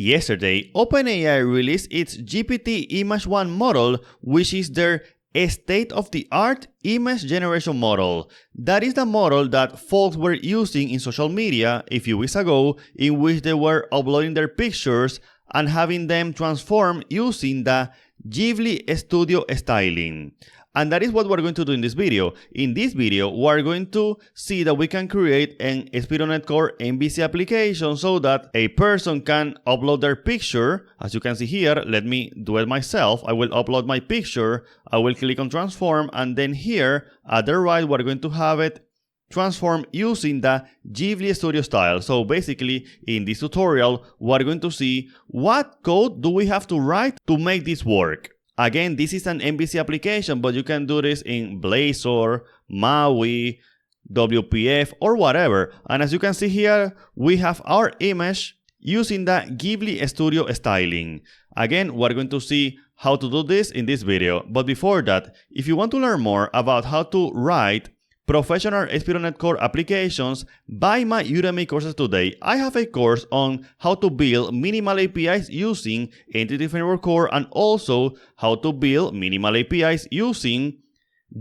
Yesterday, OpenAI released its GPT-Image-1 model, which is their state-of-the-art image generation model. That is the model that folks were using in social media a few weeks ago, in which they were uploading their pictures and having them transform using the Ghibli Studio styling. And that is what we're going to do in this video. In this video, we're going to see that we can create an Speed.NET Core MVC application so that a person can upload their picture. As you can see here, let me do it myself. I will upload my picture. I will click on transform, and then here at the right, we're going to have it transform using the Ghibli Studio style. So basically, in this tutorial, we're going to see what code do we have to write to make this work. Again, this is an MVC application, but you can do this in Blazor, Maui, WPF, or whatever. And as you can see here, we have our image using the Ghibli Studio styling. Again, we're going to see how to do this in this video. But before that, if you want to learn more about how to write professional Speed.NET Core applications, buy my Udemy courses today. I have a course on how to build minimal APIs using Entity Framework Core, and also how to build minimal APIs using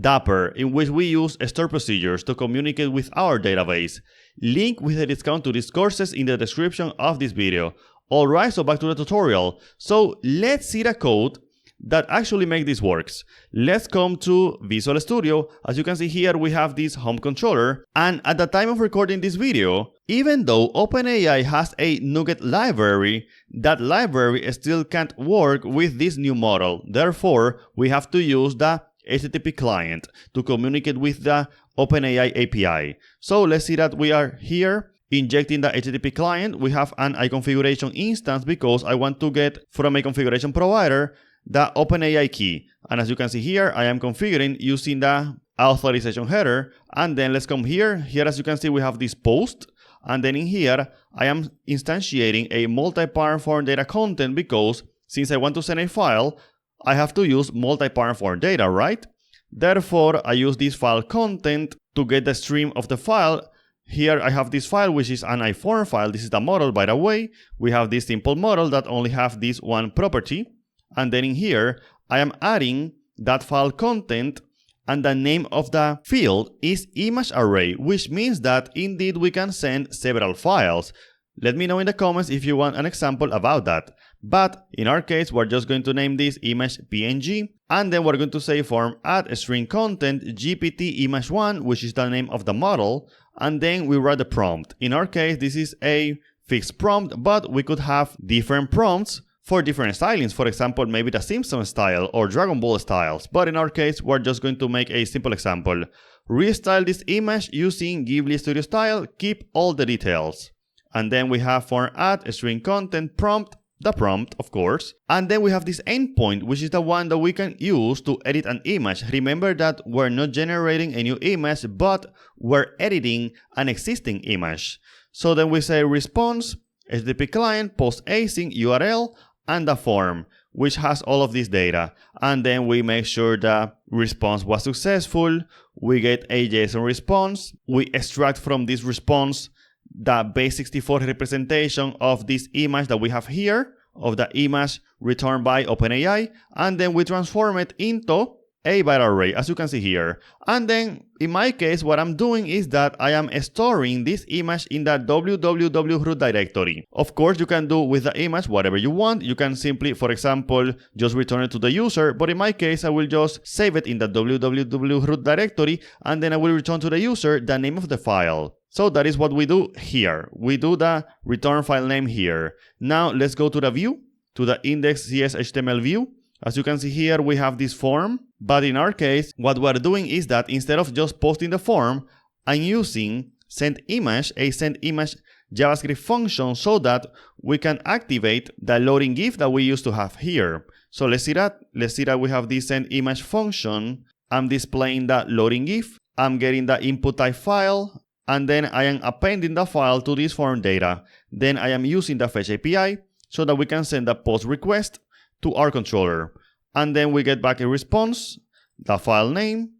Dapper, in which we use store procedures to communicate with our database. Link with a discount to these courses in the description of this video. Alright, so back to the tutorial. So let's see the code that actually make this works. Let's come to Visual Studio. As you can see here, we have this home controller, and at the time of recording this video, even though OpenAI has a Nugget library, that library still can't work with this new model. Therefore, we have to use the HTTP client to communicate with the OpenAI API. So let's see that we are here injecting the HTTP client. We have an iConfiguration instance because I want to get from a configuration provider the OpenAI key. And as you can see here, I am configuring using the authorization header. And then let's come here. Here, as you can see, we have this post. And then in here, I am instantiating a multi-parent form data content because since I want to send a file, I have to use multi-parent form data, right? Therefore, I use this file content to get the stream of the file. Here I have this file, which is an iForm file. This is the model, by the way. We have this simple model that only have this one property. And then in here, I am adding that file content, and the name of the field is image array, which means that indeed we can send several files. Let me know in the comments if you want an example about that. But in our case, we're just going to name this image PNG, and then we're going to say form add string content GPT image1, which is the name of the model, and then we write the prompt. In our case, this is a fixed prompt, but we could have different prompts for different stylings. For example, maybe the Simpsons style or Dragon Ball styles. But in our case, we're just going to make a simple example. Restyle this image using Ghibli Studio style, keep all the details. And then we have for add string content prompt, the prompt, of course. And then we have this endpoint, which is the one that we can use to edit an image. Remember that we're not generating a new image, but we're editing an existing image. So then we say response, HTTP client, post async URL, and the form, which has all of this data. And then we make sure the response was successful. We get a JSON response. We extract from this response the base64 representation of this image that we have here, of the image returned by OpenAI, and then we transform it into a byte array, as you can see here. And then in my case, what I'm doing is that I am storing this image in the www root directory. Of course, you can do with the image whatever you want. You can simply, for example, just return it to the user. But in my case, I will just save it in the www root directory, and then I will return to the user the name of the file. So that is what we do here. We do the return file name here. Now let's go to the view, to the index.cs HTML view. As you can see here, we have this form, but in our case, what we're doing is that instead of just posting the form, I'm using sendImage, a sendImage JavaScript function, so that we can activate the loading GIF that we used to have here. So let's see that. Let's see that we have this sendImage function. I'm displaying the loading GIF. I'm getting the input type file, and then I am appending the file to this form data. Then I am using the fetch API so that we can send a post request to our controller. And then we get back a response, the file name,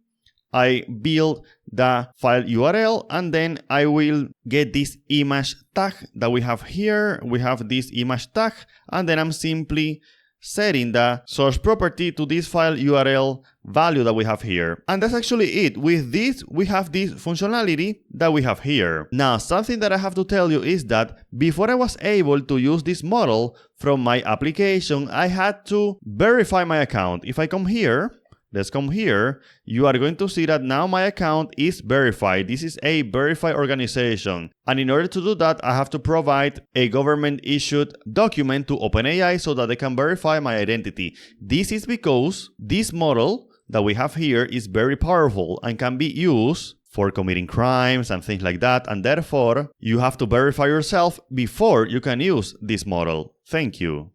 I build the file URL, and then I will get this image tag that we have here. We have this image tag, and then I'm simply setting the source property to this file URL value that we have here. And that's actually it. With this, we have this functionality that we have here. Now, something that I have to tell you is that before I was able to use this model from my application, I had to verify my account. If I come here, let's come here, you are going to see that now my account is verified. This is a verified organization. And in order to do that, I have to provide a government-issued document to OpenAI so that they can verify my identity. This is because this model that we have here is very powerful and can be used for committing crimes and things like that. And therefore, you have to verify yourself before you can use this model. Thank you.